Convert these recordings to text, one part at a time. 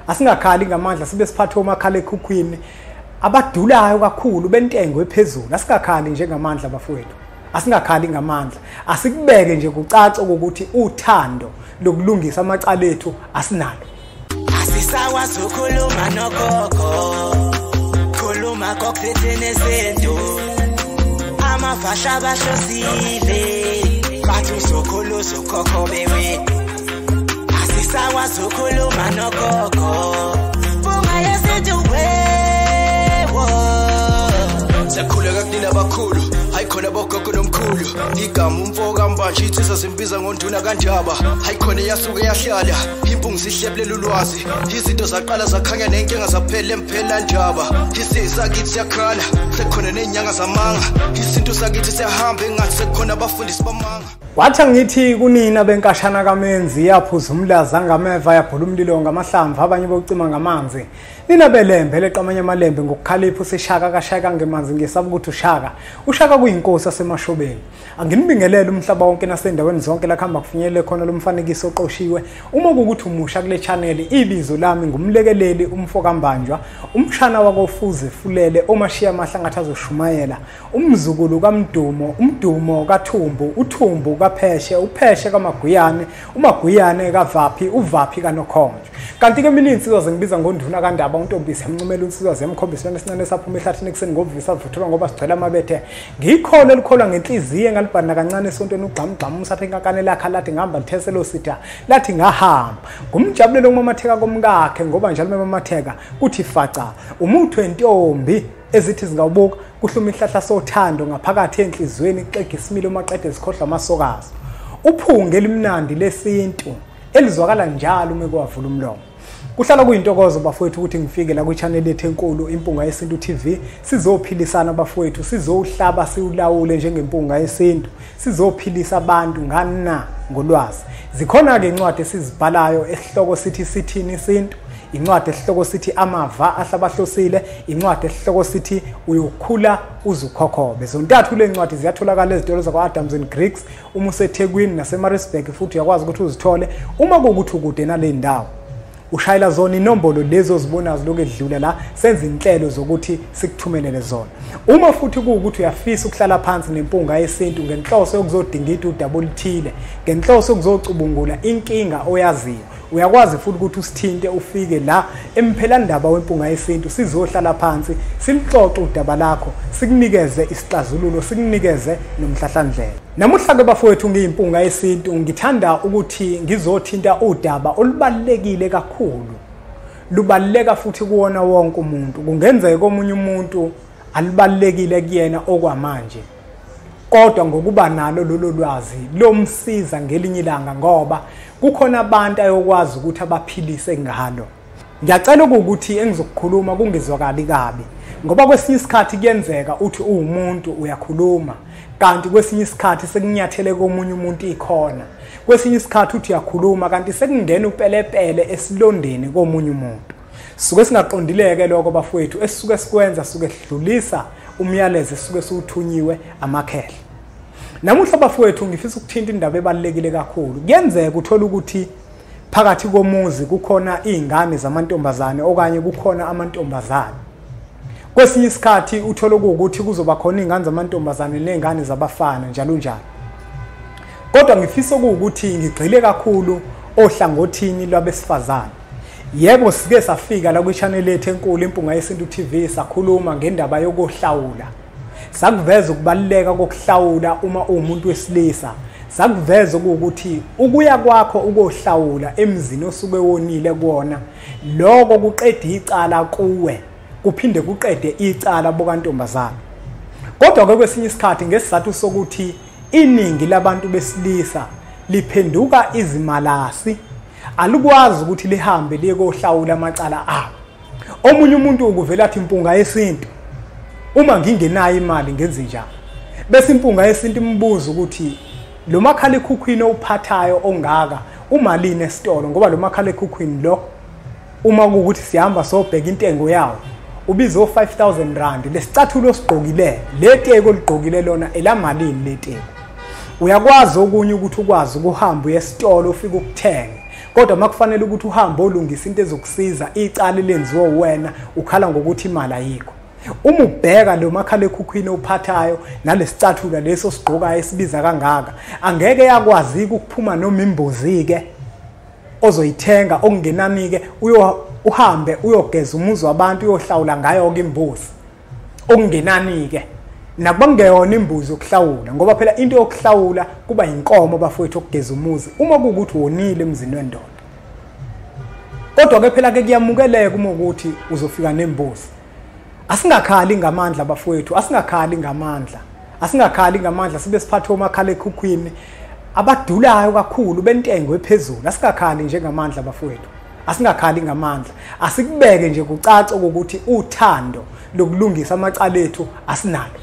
Asingakhali ngamandla sibe siphathe omakhala ekhukhwini abadulayo kakhulu bentengo ephezulu. Asingakhali njengamandla bafowethu. Asingakhali ngamandla. Asikubeke nje kucaca ukuthi uthando lokulungisa amacala ethu asinalo. Asisakwazi ukukhuluma nogogo. Khuluma kokuthethe nezinto. Amavasha bashosile. Bathi usokhulu usokhokho bewe. Asisakwazi ukukhuluma nogogo. Bunga yesintu wewo. Sakhuleka kunina abakhulu. Hayikhona bogogo nomkhulu. Igama umfoka mbanje itsisa simbiza ngonduna kanjaba. Hayikhona yasuke yahlala. Impungu sihlephlela ulwazi. Izinto zaqala zakhanya nenkinga zaphela emphela njaba. Isisa kithi siyakhala. Sekhona nenyanga zamanga. Izinto sakithi siyahamba engathi sekhona abafundisi bamanga. Wathi ngithi kunina benkashana kaMenzi yaphuza umlaza ngameva yabhula umlilo ngamahlamvu abanye bokucima ngamanzi. Nina belembe leqamanye amalembe ngokukhalipha seshaka kashaka ngemanzi ngesaba ukuthi ushaka. Ushaka kuyinkosi yasemashobeni. Anginibingelele umhlaba wonke nasendaweni zonke lakhamba kufinyelele khona lomfanekiso oqoshiwe. Uma ukuthi umusha kule channel ibizo lami ngumlekeleli umfoka mbanjwa, umshana wakofuze fulele omashiya amahlangatha azoshumayela. Umzukulu kaMdumo, umdumo kaThumbu, uThumbu kaPheshe, uPheshe kaMaguyane, uMaguyane kaVaphi, uVaphi kaNokhonjo. Kanti ke mina insizwa ngibiza ngonduna kaNdaba uNtombisi emncumela insizwa zemkhombisa nesicane saphuma ehlathini ekseni ngovisa vuthulwa ngoba sigcwele amabethe. Ngikhole likholwa ngenhliziyo engalibhana kancane esontweni ugxamgxama umsathe kankane lakhe lathi ngihamba litheselo sitha lathi ngahamba. Ngumjabulelo ngomamatheka komkakhe ngoba njalo memamatheka kuthi faca umuthu wentombi ezithi zingawubuka kuhluma ihlahla sothando ngaphakathi enhlizweni ixega isimilo maqede zikhohlwa amasokazi. Uphunge elimnandi lesintu elizwakala njalo uma kwavula umlomo. Kuhlala kuyintokozo bafowethu ukuthi ngifike la ku channel yethu enkulu Impunga Yesintu TV sizophilisana bafowethu sizohlaba siulawule njengempunga yesintu sizophilisa abantu ngana ngolwazi. Zikhona ke incwadi esizibhalayo esihloko sithi sithini isintu, incwadi esihloko sithi amava ahlabahlosile, incwadi esihloko sithi uyokhula uzukhokhobe. Zontathu le ncwadi ziyatholakala ezitolo zakwa Adams and Greeks uma useThekwini naseMaritzburg futhi uyakwazi ukuthi uzithole uma kukuthi ukude nale ndawo. Ushayela zona inombolo lezo zibona ziloko edlula la senza inhlelo zokuthi sikuthumelele zona. Uma futhi kuukuthi uyafisa ukuhlala phansi nempunga yesintu ngenhloso yokuzodingida udaba oluthile, ngenhloso yokuzocubungula inkinga oyaziyo, uyakwazi futhi ukuthi usithinte ufike la emphelandaba wempunga yesintu sizohlala phansi silixoxe udaba lakho sikunikeze isixazululo sikunikeze nomhlahlandlela. Namuhla ke bafowethu ngiyimpunga yesintu ngithanda ukuthi ngizothinta udaba olubalekile kakhulu. Lubaleka futhi kuwona wonke umuntu. Kungenzeka omunye umuntu alibalekile kuyena okwamanje. Kodwa ngokuba nalo lolo lwazi lomsiza ngelinye ilanga ngoba kukhona abantu ayokwazi ukuthi abaphilise ngalo. Ngiyacela ukuthi engizokukhuluma kungizwakali kabi ngoba kwesinye isikhathi kuyenzeka uthi umuntu uyakhuluma kanti kwesinye isikhathi sekunyathele komunye umuntu ikhona. Kwesinye isikhathi uthi uyakhuluma kanti sekungena upelepele esilondeni komunye umuntu. Suke singaqondileke lokho bafowethu esisuke sikwenza suke sidlulisa umyalezo suke siuthunyiwe amakhehla. Namuhla bafowethu ngifisa ukuthinta indaba ebalekile kakhulu. Kuyenzeka uthola ukuthi phakathi komuzi kukhona izingane zamantombazane okanye kukhona amantombazane. Kwesinye isikhathi uthola ukuthi kuzoba khona izingane zamantombazane nezingane zabafana njalo njalo. Kodwa ngifisa ukuthi ngigxile kakhulu ohlangothini lwabesifazane. Yebo sike safika la ku channel yethu enkulu Impunga Yesintu TV sakhuluma ngendaba yokuhlawula. Sakuveza ukubaluleka kokuhlawula uma umuntu wesilisa. Sakuveza ukuthi ukuya kwakho ukohlawula emzini osuke wonile kuona lokho kuqeda icala kuwe kuphinde kuqede icala bokantombazana. Kodwa ke kwesinye isikhathi ngesizathu sokuthi iningi labantu besilisa liphenduka izimalasi alikwazi ukuthi lihambe liye kohlawula amacala abo. Omunye umuntu ukuvela athi impunga yesintu uma ngingenayo imali ngenze njani. Bese impunga yesintu imbuza ukuthi lo makhala ekhukhwini ophathayo ongaka umalini esitolo ngoba lo makhala ekhukhwini lo uma ukuthi sihamba sobheka intengo yawo ubizo 5000 rand lesicathulo sigqokile leteko ligqokile lona elamalini leteko. Uyakwazi okunye ukuthi ukwazi ukuhamba esitolo ufike ukuthenga kodwa makufanele ukuthi uhambe olungisa into ezokusiza icala lenziwe wena ukhala ngokuthi imali ayikho. Uma ubheka lo makhalekhukhwini ophathayo nalesicathula leso sigqokayo esibiza kangaka angeke yakwazi ukuphuma noma imbuzi ke ozoyithenga okungenani ke uhambe uyogeza umuzi wabantu uyohlawula ngayo ke imbuzi okungenani ke nakubangeyona imbuzi yokuhlawula ngoba phela into yokuhlawula kuba inkomo bafowethu okugeza umuzi uma kuukuthi wonile emzini wendoda. Kodwa ke phela ke kuyamukeleka uma ukuthi uzofika nembuzi. Asingakhali ngamandla bafowethu, asingakhali ngamandla sibe siphatha omakhalekhukhwini abadulayo kakhulu bentengo ephezulu. Asingakhali njengamandla bafowethu, asingakhali ngamandla. Asikubeke nje kucaca ukuthi uthando lokulungisa amacala ethu asinalo.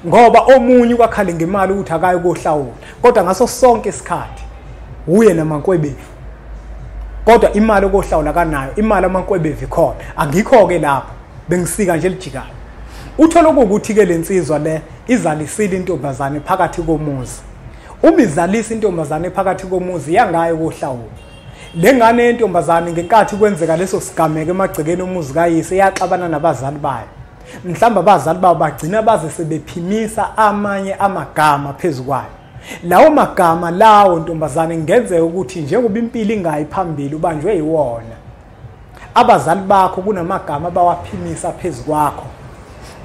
Ngoba omunye ukakhale ngemali ukuthi akayo kohlawula, kodwa ngaso sonke isikhathi uye namankwebevu. Kodwa imali okohlawula kanayo, imali amankwebevu ikhona. Angikho ke lapho bengisika nje lijikayo. Uthola ukuthi ke lensizwa le izalisile intombazane phakathi komuzi. Uma izalisa intombazane phakathi komuzi yangayo kohlawula. Lengane yentombazane ngenkathi kwenzeka leso sigameko emagcekeni omuzi kayise yaxabana nabazali bayo. Mhlamba abazali babo bagcina baze sebephimisa amanye amagama phezukwayo. Lawo magama lawo ntombazane ngenzeka ukuthi njengoba impilo ingayi phambili ubanjwe yiwona. Abazali bakho kunamagama bawaphimisa phezukwakho.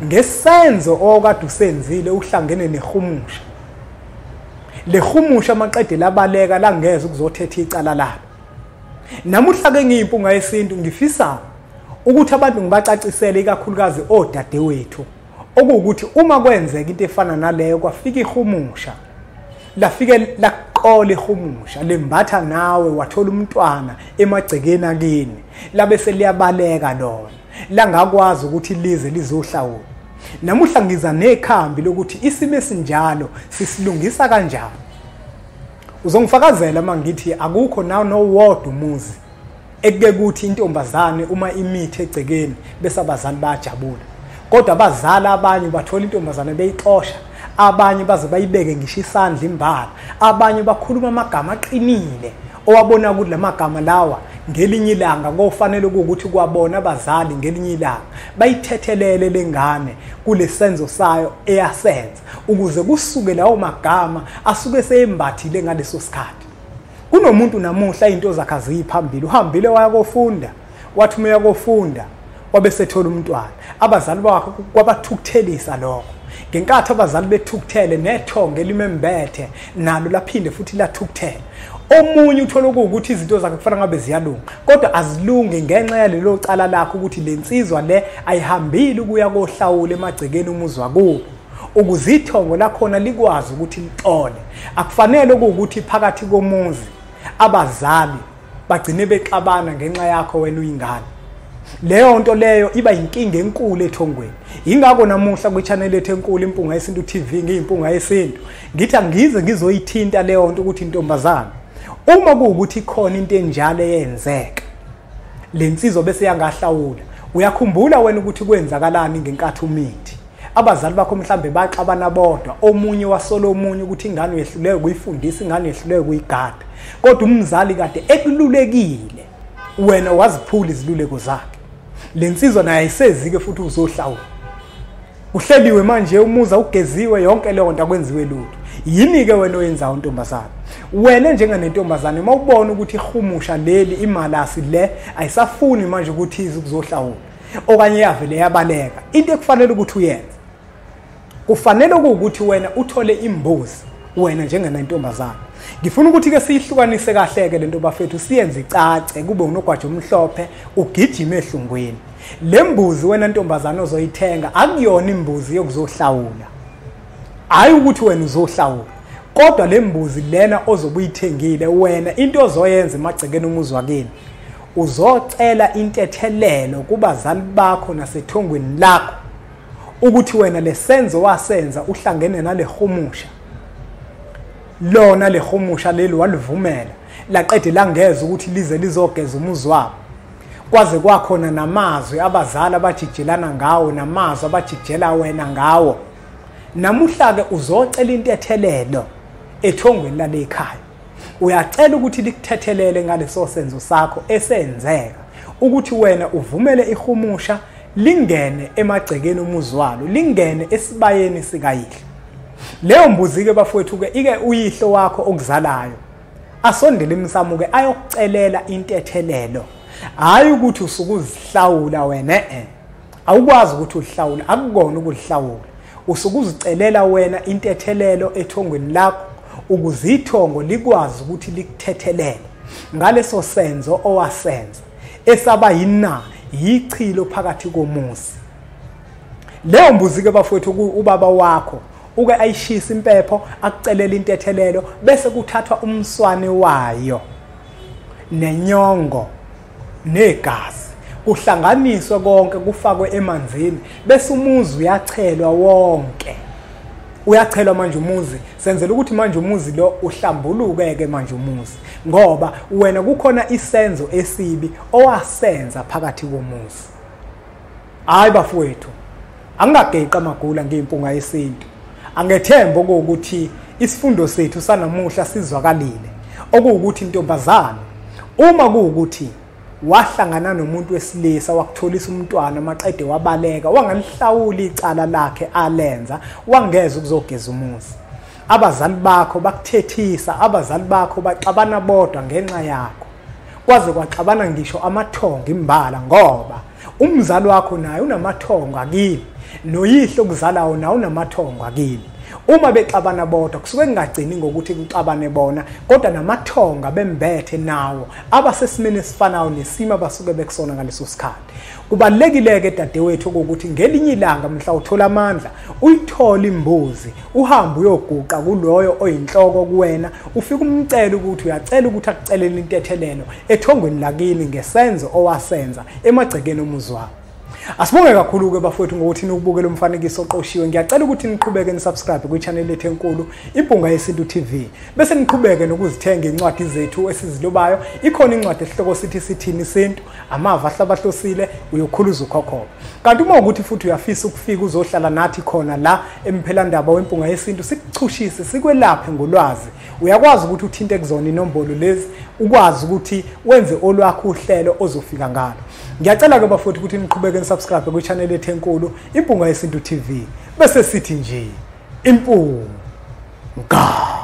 Ngesenzo okade usenzile uhlangene nehumusha. Lehumusha maqede labaleka langeze ukuzothetha icala lalo. Namuhla ke ngiyimpunga yesintu ngifisa ukuthi abantu ngibacacisele ikakhulukazi odadewethu okuwukuthi uma kwenzeka into efana naleyo kwafika ihumusha lafike laqola ihumusha lembatha nawe wathola umntwana emagcekeni akini labe seliyabaleka lona langakwazi ukuthi lize lizohlawula. Namuhla ngiza nekhambi lokuthi isimo esinjalo sisilungisa kanjani. Uzongifakazela mangithi akukho nawo nowodwa umuzi ekuke ukuthi intombazane uma imithi egcekeni bese abazali bayajabula. Kodwa abazali abanye bathola intombazane beyixosha, abanye baze bayibeke ngisho isandla imbala, abanye bakhuluma amagama aqinile owabona ukuthi lamagama lawa ngelinye ilanga kofanele ukuthi kwabona abazali ngelinye ilanga bayithethelele lengane kulesenzo sayo eyasenza ukuze kusuke lawo magama asuke seyembathile ngaleso sikhathi. Kunomuntu namuhla into zakhe aziphambili, uhambile waya kofunda, wathi umeya kofunda wabe sethola umntwana. Abazali bakhe kwabathukuthelisa lokho. Ngenkathi abazali bethukuthele nethonga elimembethe nalo laphinde futhi lathukuthela. Omunye uthola ukuthi izinto zakhe kufanele ngabe ziyalunga, kodwa azilungi ngenxa yalelo cala lakho ukuthi lensizwa le ayihambile ukuya kohlawula emagcekeni umuzi wakubo. Ukuzithongo lakhona likwazi ukuthi lixole. Akufanele ukuthi phakathi komuzi abazali bagcine bexabana ngenxa yakho wena uyingane. Leyo nto leyo iba inkinga enkulu ethongweni. Ingakho namuhla kwichannel ethu enkulu Impunga Yesintu TV ngiyimpunga yesintu ngithi angize ngizoyithinta leyo nto ukuthi intombazana uma kuukuthi ikhona into enjalo eyenzeka lensizwa bese yangahlawula. Uyakhumbula wena ukuthi kwenzakalani ngenkathi umithi abazali bakho mhlambe baxabana bodwa, omunye wasolo omunye ukuthi ingane yehluleke ukuyifundisa, ingane yehluleke ukuyigada, kodwa umzali kade ekululekile wena waziphula iziluleko zakhe. Lensizwa naye isezike futhi uzohlawula. Uhleliwe manje umuza ugeziwe yonke leyo nto akwenziwe lutho. Yini ke wena oyenza untombazana? Wena njenganentombazane mawubona ukuthi ihumusha leli imalasi le ayisafuni manje ukuthi ize ukuzohlawula okanye yavele yabaleka, into ekufanele ukuthi uyenze kufanele ukuthi wena uthole imbuzi wena njenganentombazana. Ngifuna ukuthi ke sihlukanise kahle ke lento bafethu siyenze icace kube unogwaja omhlophe ugijima ehlungweni. Lembuzi wena ntombazana ozoyithenga akuyona imbuzi yokuzohlawula. Hayi ukuthi wena uzohlawula, kodwa lembuzi lena ozobuyithengile wena into ozoyenza emagcekeni umuzi wakini uzocela intethelelo kubazali bakho nasethongweni lakho ukuthi wena lesenzo wasenza uhlangene nale humusha. Lona le humusha leli walivumela laqede langeza ukuthi lize lizogeza umuzi wabo. Kwaze kwakhona namazwi abazali abajijelana ngawo namazwi abajijela wena ngawo. Namuhla ke uzocela intethelelo ethongweni lale ekhaya. uyacela ukuthi likuthethelele ngaleso senzo sakho esenzeka ukuthi wena uvumele ihumusha lingene emagcekeni umuzi walo, lingene esibayeni sikayihlo. Leyo mbuzi ke bafowethu ke ike uyihlo wakho okuzalayo asondele emsamu ke ayokucelela intethelelo, hayi ukuthi usukuzihlawula wena awukwazi ukuthi uhlawule, akukona ukuhlawula. Usukuzicelela wena intethelelo ethongweni lakho ukuze ithongo likwazi ukuthi likuthethelele ngaleso senzo owasenza esaba yina yichilo phakathi komuzi. Leyo mbuzi ke bafowethu ubaba wakho uke ayishisa impepho akucelela intethelelo bese kuthathwa umswane wayo nenyongo negazi kuhlanganiswe konke kufakwe emanzini bese umuzi uyachelwa wonke. Uyachelwa manje umuzi senzela ukuthi manje umuzi lo uhlambuluke ke manje umuzi ngoba wena kukhona isenzo esibi owasenza phakathi komuzi. Hayi bafowethu angageqa amagula ngeimpunga yesintu. Angethemba ukuthi isifundo sethu sanamuhla sizwakalile okuwukuthi intombazana uma kuwukuthi wahlangana nomuntu wesilisa wakutholisa umntwana maqede wabaleka wanganihlawula icala lakhe alenza wangeza ukuzogeza umuzi, abazali bakho bakuthethisa, abazali bakho baxabana bodwa ngenxa yakho kwaze kwaxabana ngisho amathongo imbala ngoba umzali wakho naye unamathongo akini noyihlo okuzalayo nawe unamathongo akini. Uma bexabana bodwa kusuke kungagcini ngokuthi kuxabane bona kodwa namathonga bembethe nawo abasesimene esifanayo nesimo abasuke bekusona ngaleso sikhathi. Kubalekile ke dadewethu ukuthi ngelinye ilanga mhla uthola amandla uyithola imbuzi uhambe uyoguqa kuloyo oyinhloko kuwena ufike umcela ukuthi uyacela ukuthi akucelele intethelelo ethongweni lakini ngesenzo owasenza emagcekeni omuzi wakho. Asibonge kakhulu ke bafowethu ngokuthi nikubukele umfanekiso oqoshiwe. Ngiyacela ukuthi niqhubeke nisubscribe ku-channel yethu enkulu Impunga Yesintu TV bese niqhubeke nokuzithenga incwadi zethu esizilobayo. Ikhona incwadi esihloko sithi sithini isintu, amava ahlabahlosile, uyokhuluza ukhokhoba. Kanti uma ukuthi futhi uyafisa ukufika uzohlala nathi khona la emphelandaba weMpunga Yesintu sikuchushise sikwelaphe ngolwazi, uyakwazi ukuthi uthinte kuzona inombolo lezi ukwazi ukuthi wenze olwakho uhlelo ozofika ngalo. Ngiyacela ke bafowethu ukuthi niqhubeke nisubscribe ku-channel yethu enkulu Impunga Yesintu TV bese sithi nje impunga.